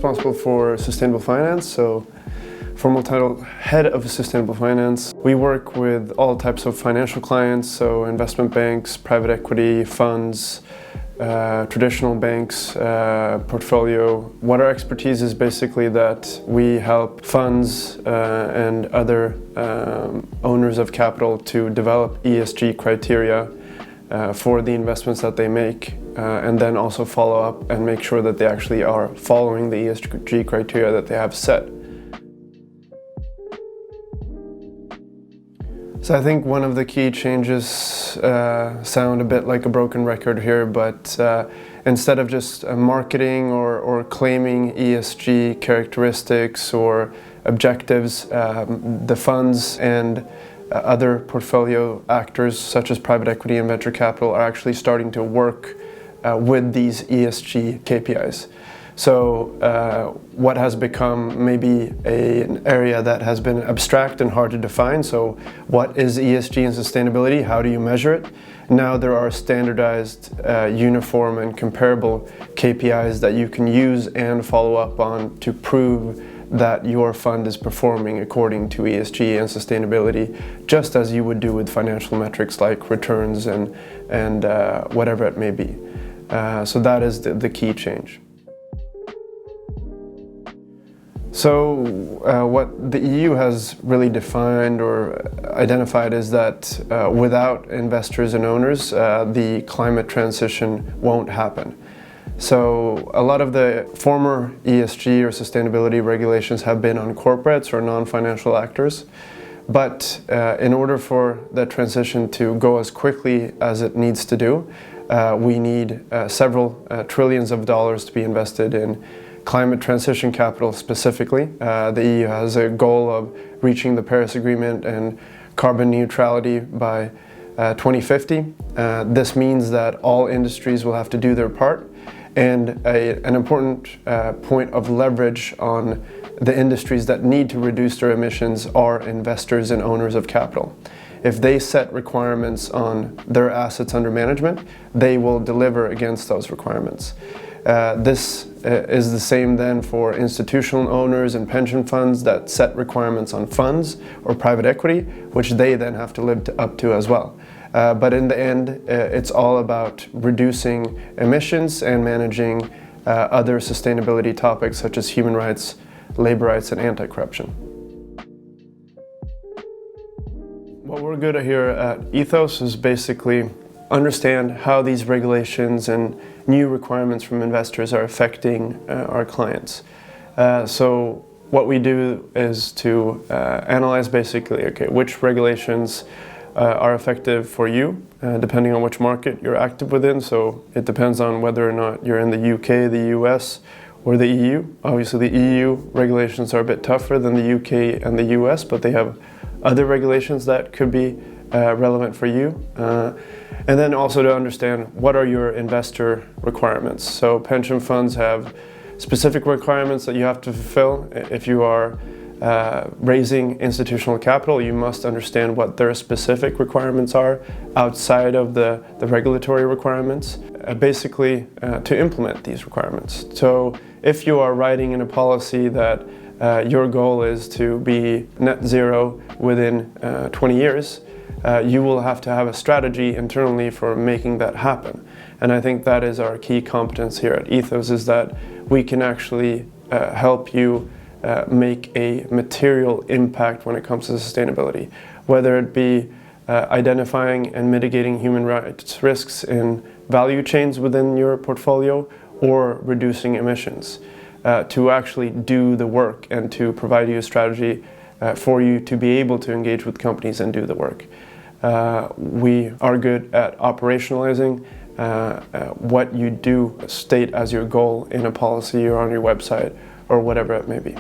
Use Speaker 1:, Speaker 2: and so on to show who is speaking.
Speaker 1: responsible for sustainable finance, so formal title, Head of Sustainable Finance. We work with all types of financial clients, so investment banks, private equity, funds, traditional banks, portfolio. What our expertise is basically that we help funds and other owners of capital to develop ESG criteria for the investments that they make, and then also follow up and make sure that they actually are following the ESG criteria that they have set. So I think one of the key changes sound a bit like a broken record here, but instead of just marketing or claiming ESG characteristics or objectives, the funds and other portfolio actors such as private equity and venture capital are actually starting to work with these ESG KPIs. So what has become maybe an area that has been abstract and hard to define, so what is ESG and sustainability, how do you measure it? Now there are standardized, uniform and comparable KPIs that you can use and follow up on to prove that your fund is performing according to ESG and sustainability, just as you would do with financial metrics like returns and whatever it may be. So that is the key change. So what the EU has really defined or identified is that without investors and owners, the climate transition won't happen. So a lot of the former ESG or sustainability regulations have been on corporates or non-financial actors. But in order for the transition to go as quickly as it needs to do, we need several trillions of dollars to be invested in climate transition capital specifically. The EU has a goal of reaching the Paris Agreement and carbon neutrality by 2050. This means that all industries will have to do their part, and an important point of leverage on the industries that need to reduce their emissions are investors and owners of capital. If they set requirements on their assets under management, they will deliver against those requirements. This is the same then for institutional owners and pension funds that set requirements on funds or private equity, which they then have to live up to as well. But in the end, it's all about reducing emissions and managing other sustainability topics such as human rights, labor rights, and anti-corruption. What we're good at here at Ethos is basically understand how these regulations and new requirements from investors are affecting our clients. So what we do is to analyze basically, which regulations are effective for you, depending on which market you're active within. So it depends on whether or not you're in the UK, the US, or the EU. Obviously the EU regulations are a bit tougher than the UK and the US, but they have other regulations that could be relevant for you. And then also to understand what are your investor requirements. So pension funds have specific requirements that you have to fulfill. If you are raising institutional capital, you must understand what their specific requirements are outside of the regulatory requirements, basically to implement these requirements. So if you are writing in a policy that your goal is to be net zero within 20 years, you will have to have a strategy internally for making that happen. And I think that is our key competence here at Ethos, is that we can actually help you make a material impact when it comes to sustainability, whether it be identifying and mitigating human rights risks in value chains within your portfolio or reducing emissions, to actually do the work and to provide you a strategy for you to be able to engage with companies and do the work. We are good at operationalizing what you do state as your goal in a policy or on your website or whatever it may be.